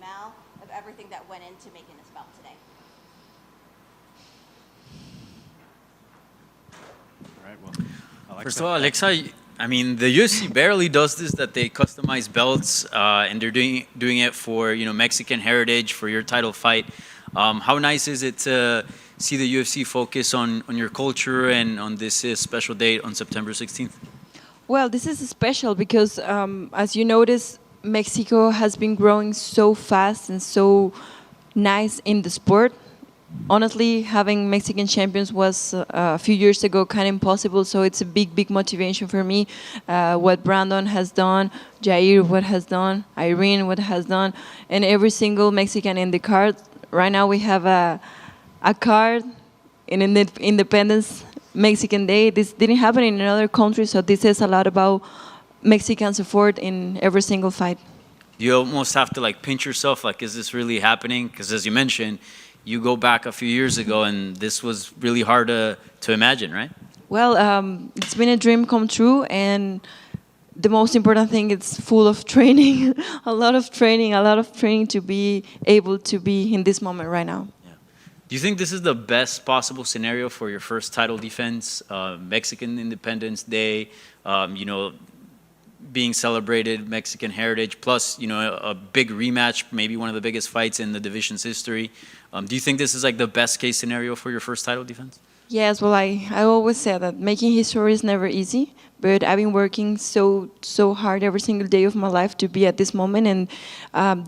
rationale of everything that went into making this belt today? All right, well, Alexa. First of all, Alexa, I mean, the UFC barely does this, that they customize belts, and they're doing it for, Mexican heritage, for your title fight. How nice is it to see the UFC focus on your culture and on this special date on September 16th? Well, this is special because, as you notice, Mexico has been growing so fast and so nice in the sport. Honestly, having Mexican champions was a few years ago kind of impossible, so it's a big motivation for me. What Brandon has done, Jair what has done, Irene what has done, and every single Mexican in the card. Right now we have a card in Independence Mexican Day. This didn't happen in another country, so this says a lot about Mexican support in every single fight. You almost have to pinch yourself, is this really happening? Because as you mentioned, you go back a few years ago and this was really hard to imagine, right? Well, it's been a dream come true, and the most important thing, it's full of training, a lot of training to be able to be in this moment right now. Yeah. Do you think this is the best possible scenario for your first title defense? Mexican Independence Day, being celebrated, Mexican heritage, plus, a big rematch, maybe one of the biggest fights in the division's history. Do you think this is the best case scenario for your first title defense? Yes, well, I always say that making history is never easy, but I've been working so hard every single day of my life to be at this moment, and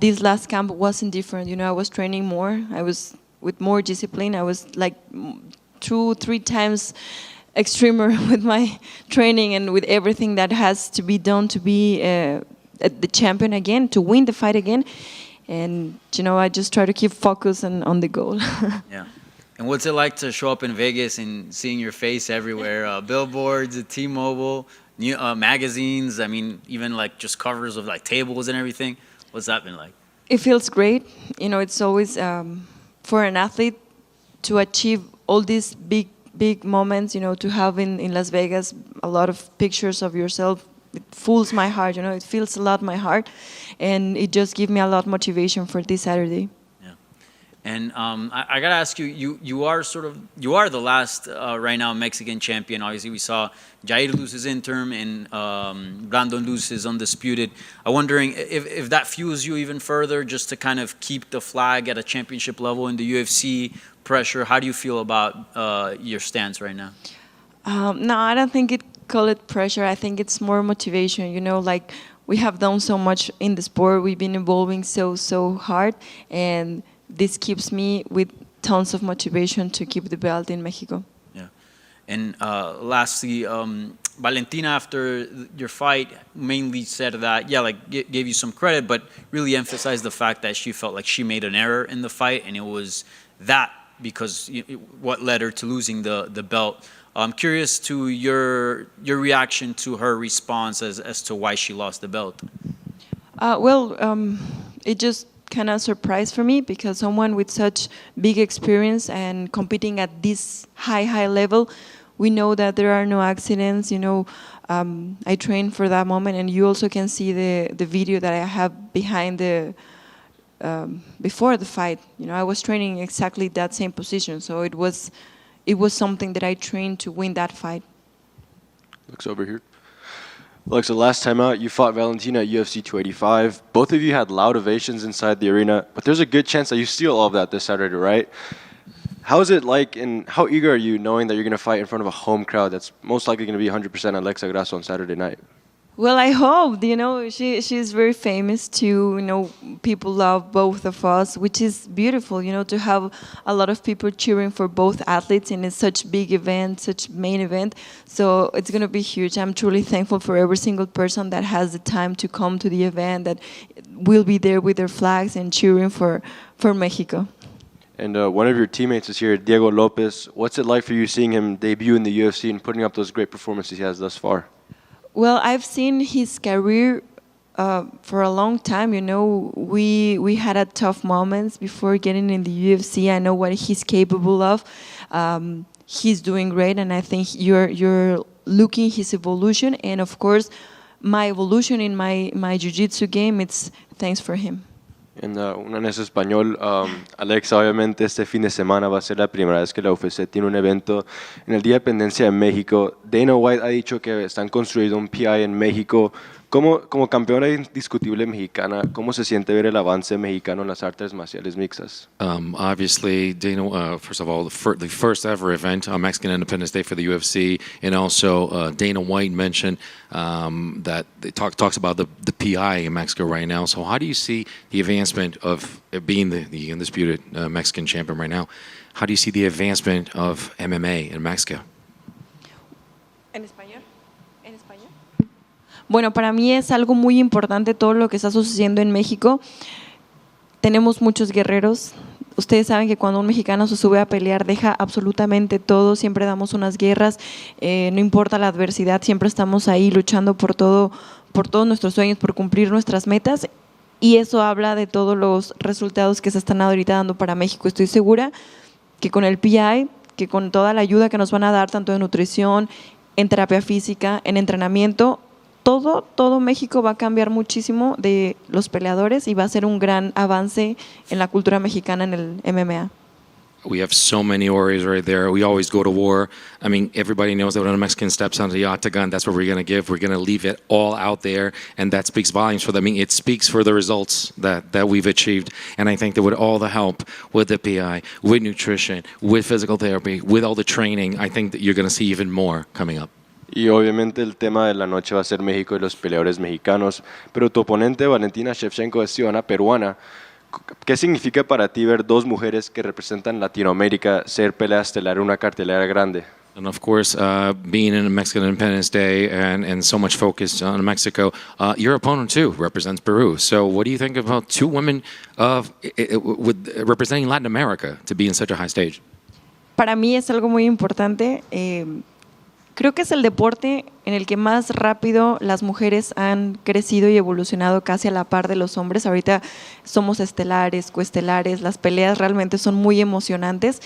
this last camp wasn't different. I was training more, I was with more discipline, I was 2-3 times extremer with my training and with everything that has to be done to be the champion again, to win the fight again. And, I just try to keep focused on the goal. Yeah. And what's it like to show up in Vegas and seeing your face everywhere? Billboards, T-Mobile, magazines, even just covers of tables and everything. What's that been like? It feels great. It's always, for an athlete to achieve all these big moments, to have in Las Vegas a lot of pictures of yourself. It fools my heart, it feels a lot my heart, and it just gives me a lot of motivation for this Saturday. Yeah, and I gotta ask you, you are the last right now Mexican champion. Obviously, we saw Jair lose his interim and Brandon lose his undisputed. I'm wondering if that fuels you even further, just to kind of keep the flag at a championship level in the UFC. Pressure. How do you feel about your stance right now? No, I don't think call it pressure. I think it's more motivation. We have done so much in the sport. We've been evolving so hard, and this keeps me with tons of motivation to keep the belt in Mexico. Yeah, and lastly, Valentina, after your fight, mainly said that gave you some credit, but really emphasized the fact that she felt like she made an error in the fight, and it was that because what led her to losing the belt. I'm curious to your reaction to her response as to why she lost the belt. It just kind of surprised for me, because someone with such big experience and competing at this high level, we know that there are no accidents. I trained for that moment, and you also can see the video that I have behind before the fight. I was training exactly that same position, so it was something that I trained to win that fight. Looks over here. Alexa, last time out, you fought Valentina at UFC 285. Both of you had loud ovations inside the arena, but there's a good chance that you steal all of that this Saturday, right? How is it like, and how eager are you knowing that you're going to fight in front of a home crowd that's most likely going to be 100% Alexa Grasso on Saturday night? Well, I hope, she's very famous too. People love both of us, which is beautiful, to have a lot of people cheering for both athletes in such big event, such main event. So it's going to be huge. I'm truly thankful for every single person that has the time to come to the event, that will be there with their flags and cheering for Mexico. And one of your teammates is here, Diego Lopez. What's it like for you seeing him debut in the UFC and putting up those great performances he has thus far? Well, I've seen his career for a long time. We had a tough moments before getting in the UFC. I know what he's capable of. He's doing great, and I think you're looking his evolution. And of course, my evolution in my jiu-jitsu game, it's thanks for him. Una en ese español, Alexa, obviamente este fin de semana va a ser la primera vez que la UFC tiene un evento en el Día de Independencia de México. Dana White ha dicho que están construyendo un PI en México. Como campeona indiscutible mexicana, ¿cómo se siente ver el avance mexicano en las artes marciales mixtas? Obviously, Dana, first of all, the first ever event on Mexican Independence Day for the UFC, and also Dana White mentioned that it talks about the PI in Mexico right now. So how do you see the advancement of being the undisputed Mexican champion right now? How do you see the advancement of MMA in Mexico? ¿En español? ¿En español? Bueno, para mí es algo muy importante todo lo que está sucediendo en México. Tenemos muchos guerreros. Ustedes saben que cuando un mexicano se sube a pelear deja absolutamente todo, siempre damos unas guerras, no importa la adversidad, siempre estamos ahí luchando por todos nuestros sueños, por cumplir nuestras metas, y eso habla de todos los resultados que se están ahorita dando para México. Estoy segura que con el PI, que con toda la ayuda que nos van a dar, tanto en nutrición, en terapia física, en entrenamiento, todo México va a cambiar muchísimo de los peleadores y va a ser un gran avance en la cultura mexicana en el MMA. We have so many warriors right there. We always go to war. I mean, everybody knows that when a Mexican steps onto the octagon, that's what we're going to give. We're going to leave it all out there, and that speaks volumes for them. I mean, it speaks for the results that we've achieved. And I think that with all the help, with the PI, with nutrition, with physical therapy, with all the training, I think that you're going to see even more coming up. Y obviamente el tema de la noche va a ser México y los peleadores mexicanos, pero tu oponente Valentina Shevchenko es ciudadana peruana. ¿Qué significa para ti ver dos mujeres que representan Latinoamérica ser pelea estelar en una cartelera grande? And of course, being in Mexican Independence Day and so much focus on Mexico, your opponent too represents Peru. So what do you think about two women representing Latin America to be in such a high stage? Para mí es algo muy importante. Creo que es el deporte en el que más rápido las mujeres han crecido y evolucionado casi a la par de los hombres. Ahorita somos estelares, coestelares, las peleas realmente son muy emocionantes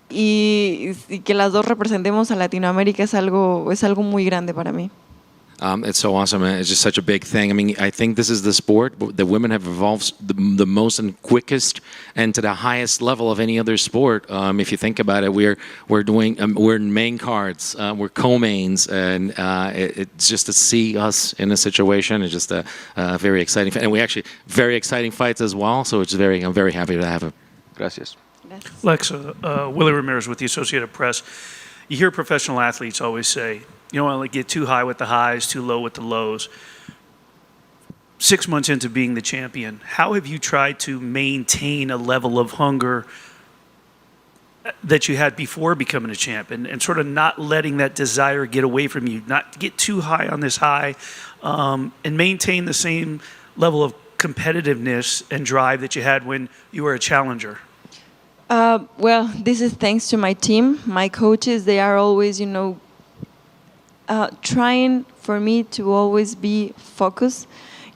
y que las dos representemos a Latinoamérica es algo muy grande para mí. It's so awesome. It's just such a big thing. I mean, I think this is the sport that women have evolved the most and quickest and to the highest level of any other sport. If you think about it, we're in main cards, we're co-mains, and it's just to see us in a situation is just a very exciting. And we actually very exciting fights as well. So I'm very happy to have it. Gracias. Alexa, Willie Ramirez with the Associated Press. You hear professional athletes always say, you don't want to get too high with the highs, too low with the lows. 6 months into being the champion, how have you tried to maintain a level of hunger that you had before becoming a champ and sort of not letting that desire get away from you, not get too high on this high, and maintain the same level of competitiveness and drive that you had when you were a challenger? Well, this is thanks to my team, my coaches. They are always, trying for me to always be focused,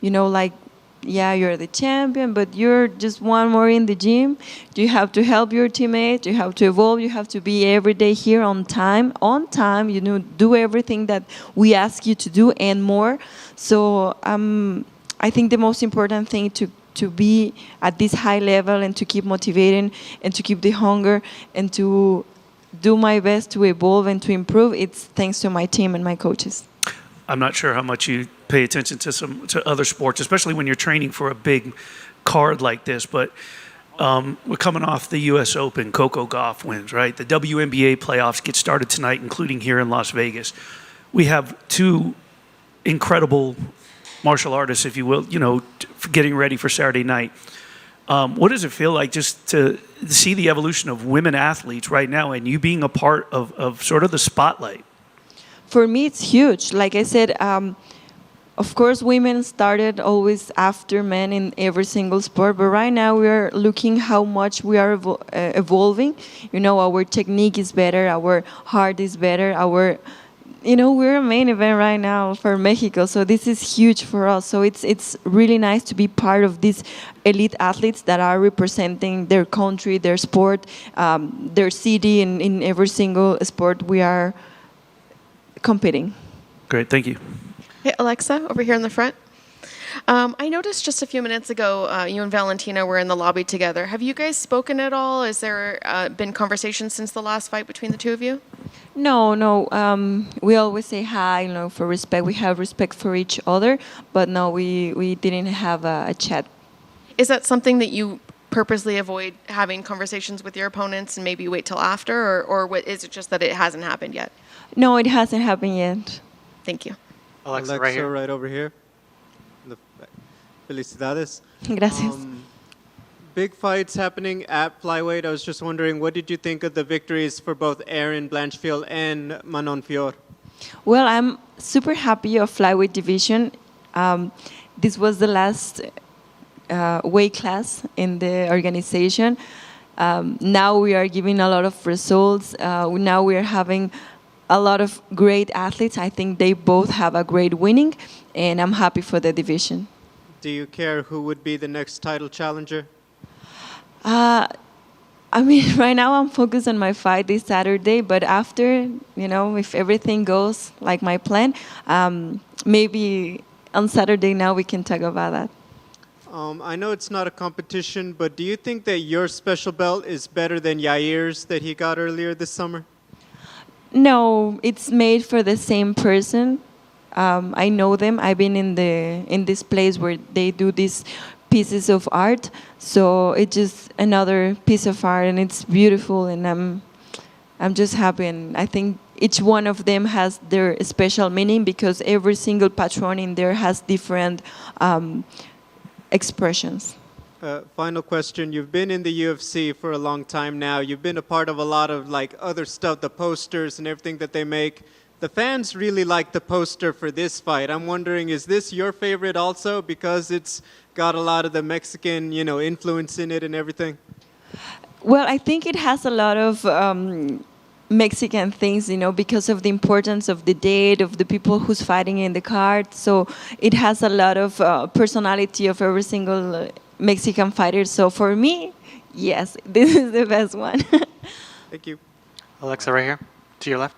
like, yeah, you're the champion, but you're just one more in the gym. You have to help your teammates. You have to evolve. You have to be every day here on time, do everything that we ask you to do and more. So I think the most important thing to be at this high level and to keep motivating and to keep the hunger and to do my best to evolve and to improve, it's thanks to my team and my coaches. I'm not sure how much you pay attention to other sports, especially when you're training for a big card like this, but we're coming off the U.S. Open, Coco Gauff wins, right? The WNBA playoffs get started tonight, including here in Las Vegas. We have two incredible martial artists, if you will, getting ready for Saturday night. What does it feel like just to see the evolution of women athletes right now and you being a part of sort of the spotlight? For me, it's huge. Like I said, of course, women started always after men in every single sport, but right now we are looking how much we are evolving. Our technique is better, our heart is better, we're a main event right now for Mexico, so this is huge for us. So it's really nice to be part of these elite athletes that are representing their country, their sport, their city, in every single sport we are competing. Great, thank you. Hey, Alexa, over here in the front. I noticed just a few minutes ago you and Valentina were in the lobby together. Have you guys spoken at all? Has there been conversations since the last fight between the two of you? No, no. We always say hi, for respect. We have respect for each other, but no, we didn't have a chat. Is that something that you purposely avoid having conversations with your opponents and maybe wait till after, or what, is it just that it hasn't happened yet? No, it hasn't happened yet. Thank you. Alexa, right over here. Felicidades. Gracias. Big fights happening at Flyweight. I was just wondering, what did you think of the victories for both Erin Blanchfield and Manon Fior? Well, I'm super happy of Flyweight division. This was the last weight class in the organization. Now we are giving a lot of results. Now we are having a lot of great athletes. I think they both have a great winning, and I'm happy for the division. Do you care who would be the next title challenger? I mean, right now I'm focused on my fight this Saturday, but after, if everything goes like my plan, maybe on Saturday now we can talk about that. I know it's not a competition, but do you think that your special belt is better than Yair's that he got earlier this summer? No, it's made for the same person. I know them. I've been in this place where they do these pieces of art. So it's just another piece of art, and it's beautiful. And I'm just happy. And I think each one of them has their special meaning because every single patron in there has different expressions. Final question. You've been in the UFC for a long time now. You've been a part of a lot of other stuff, the posters and everything that they make. The fans really like the poster for this fight. I'm wondering, is this your favorite also because it's got a lot of the Mexican, influence in it and everything? Well, I think it has a lot of Mexican things, because of the importance of the date, of the people who's fighting in the card. So it has a lot of personality of every single Mexican fighter. So for me, yes, this is the best one. Thank you. Alexa, right here, to your left.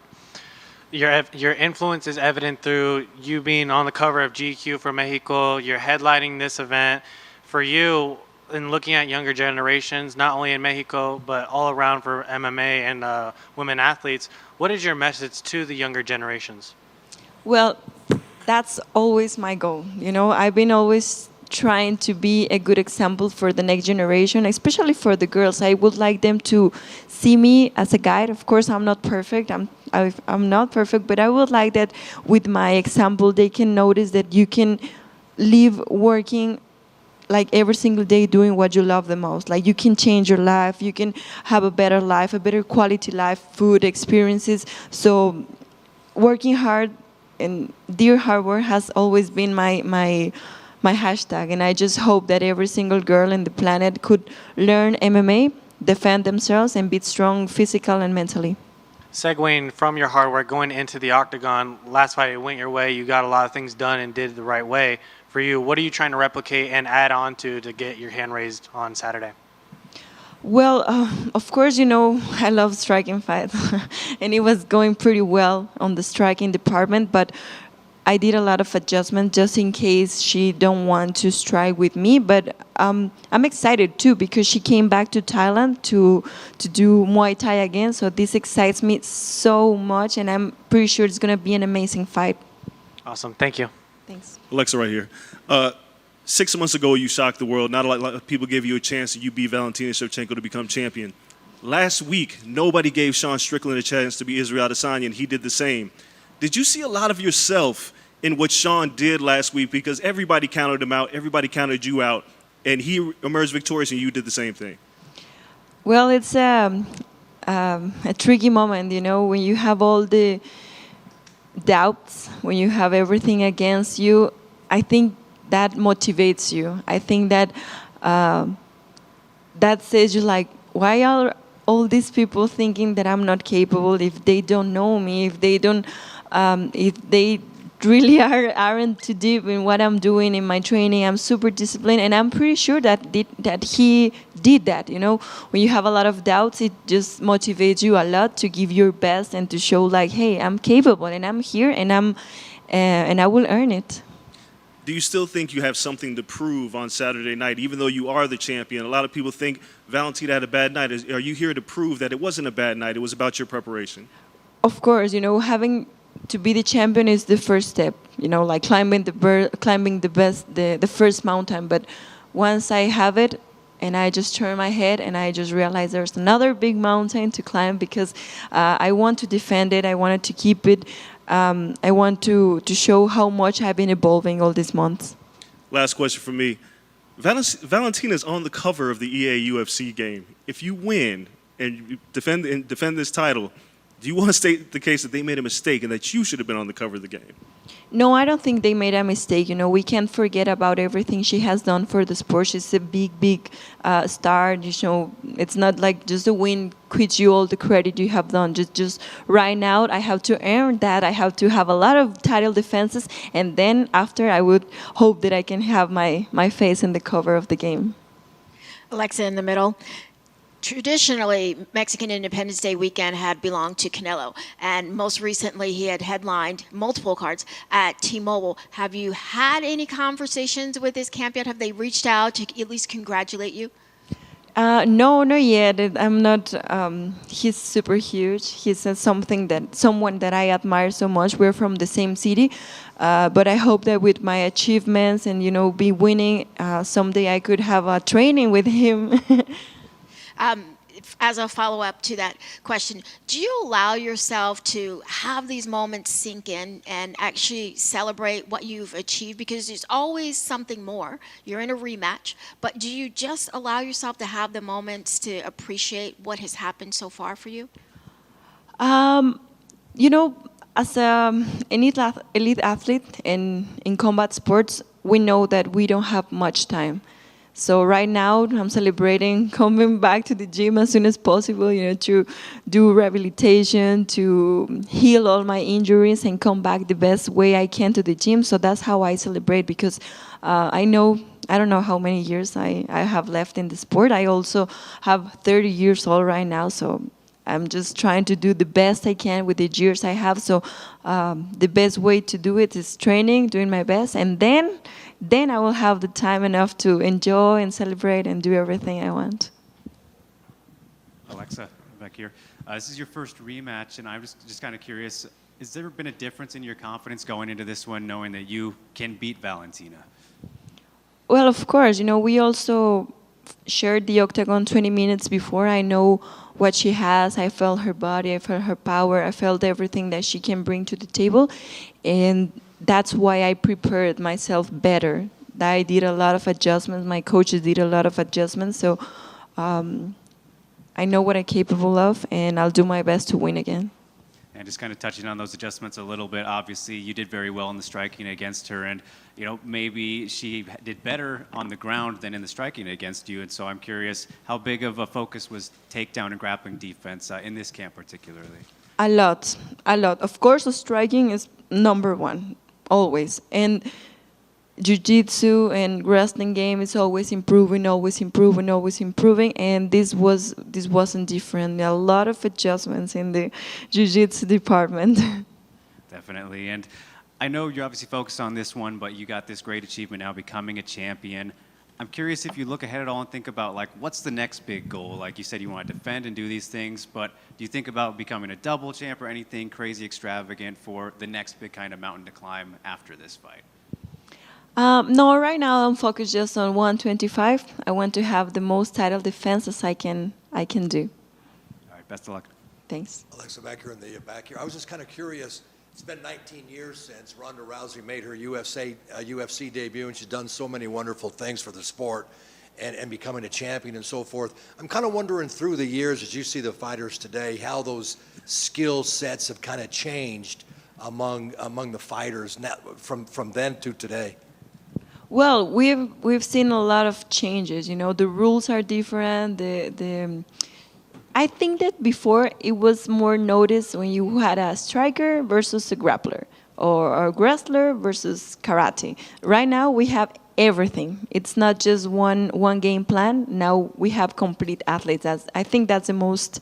Your influence is evident through you being on the cover of GQ for Mexico. You're headlining this event. For you, in looking at younger generations, not only in Mexico, but all around for MMA and women athletes, what is your message to the younger generations? Well, that's always my goal. I've been always trying to be a good example for the next generation, especially for the girls. I would like them to see me as a guide. Of course, I'm not perfect. I'm not perfect, but I would like that with my example, they can notice that you can live working like every single day doing what you love the most. Like you can change your life, you can have a better life, a better quality life, food, experiences. So working hard and dear hard work has always been my hashtag, and I just hope that every single girl in the planet could learn MMA, defend themselves, and be strong physically and mentally. Segueing from your hard work, going into the octagon, last fight it went your way, you got a lot of things done and did it the right way. For you, what are you trying to replicate and add on to get your hand raised on Saturday? Well, of course, I love striking fights, and it was going pretty well on the striking department, but I did a lot of adjustments just in case she don't want to strike with me. But I'm excited too because she came back to Thailand to do Muay Thai again. So this excites me so much, and I'm pretty sure it's going to be an amazing fight. Awesome. Thank you. Thanks. Alexa, right here. 6 months ago, you shocked the world. Not a lot of people gave you a chance, and you beat Valentina Shevchenko to become champion. Last week, nobody gave Sean Strickland a chance to be Israel Adesanya, and he did the same. Did you see a lot of yourself in what Sean did last week? Because everybody counted him out, everybody counted you out, and he emerged victorious, and you did the same thing. Well, it's a tricky moment, when you have all the doubts, when you have everything against you. I think that motivates you. I think that that says you why are all these people thinking that I'm not capable if they don't know me, if they don't, if they really aren't too deep in what I'm doing in my training. I'm super disciplined, and I'm pretty sure that he did that. When you have a lot of doubts, it just motivates you a lot to give your best and to show hey, I'm capable and I'm here and I will earn it. do you still think you have something to prove on Saturday night, even though you are the champion? A lot of people think Valentina had a bad night. Are you here to prove that it wasn't a bad night? It was about your preparation. Of course, having to be the champion is the first step. Like climbing the first mountain. But once I have it, and I just turn my head and I just realize there's another big mountain to climb because I want to defend it. I wanted to keep it. I want to show how much I've been evolving all these months. Last question for me. Valentina's on the cover of the EA UFC game. If you win and you defend this title, do you want to state the case that they made a mistake and that you should have been on the cover of the game? No, I don't think they made a mistake. We can't forget about everything she has done for the sport. She's a big star. It's not like just a win quits you all the credit you have done. Just right now, I have to earn that. I have to have a lot of title defenses, and then after, I would hope that I can have my face in the cover of the game. Alexa in the middle. Traditionally, Mexican Independence Day weekend had belonged to Canelo, and most recently he had headlined multiple cards at T-Mobile. Have you had any conversations with this camp yet? Have they reached out to at least congratulate you? No, not yet. I'm not. He's super huge. He's someone that I admire so much. We're from the same city, but I hope that with my achievements and be winning, someday I could have a training with him. As a follow-up to that question, do you allow yourself to have these moments sink in and actually celebrate what you've achieved? Because there's always something more. You're in a rematch, but do you just allow yourself to have the moments to appreciate what has happened so far for you? As an elite athlete in combat sports, we know that we don't have much time. So right now, I'm celebrating coming back to the gym as soon as possible, to do rehabilitation, to heal all my injuries and come back the best way I can to the gym. So that's how I celebrate because I don't know how many years I have left in the sport. I also have 30 years old right now, so I'm just trying to do the best I can with the years I have. So the best way to do it is training, doing my best, and then I will have the time enough to enjoy and celebrate and do everything I want. Alexa, back here. This is your first rematch, and I'm just kind of curious, has there been a difference in your confidence going into this one, knowing that you can beat Valentina? Well, of course. We also shared the octagon 20 minutes before. I know what she has. I felt her body. I felt her power. I felt everything that she can bring to the table. And that's why I prepared myself better. I did a lot of adjustments. My coaches did a lot of adjustments. So I know what I'm capable of, and I'll do my best to win again. And just kind of touching on those adjustments a little bit, obviously you did very well in the striking against her, and maybe she did better on the ground than in the striking against you. And so I'm curious, how big of a focus was takedown and grappling defense in this camp particularly? A lot. Of course, the striking is number one, always. And jiu-jitsu and wrestling game is always improving. And this wasn't different. A lot of adjustments in the jiu-jitsu department. Definitely. And I know you're obviously focused on this one, but you got this great achievement now, becoming a champion. I'm curious if you look ahead at all and think about, what's the next big goal? Like you said, you want to defend and do these things, but do you think about becoming a double champ or anything crazy extravagant for the next big kind of mountain to climb after this fight? No, right now I'm focused just on 125. I want to have the most title defenses I can do. All right, best of luck. Thanks. Alexa, back here in the back here. I was just kind of curious. It's been 19 years since Ronda Rousey made her UFC debut, and she's done so many wonderful things for the sport and becoming a champion and so forth. I'm kind of wondering through the years, as you see the fighters today, how those skill sets have kind of changed among the fighters from then to today. Well, we've seen a lot of changes. The rules are different. I think that before it was more noticed when you had a striker versus a grappler or a wrestler versus karate. Right now we have everything. It's not just one game plan. Now we have complete athletes. I think that's the most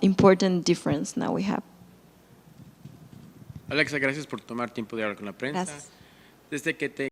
important difference now we have. Alexa, gracias por tomar tiempo de hablar con la prensa. Gracias. Desde que te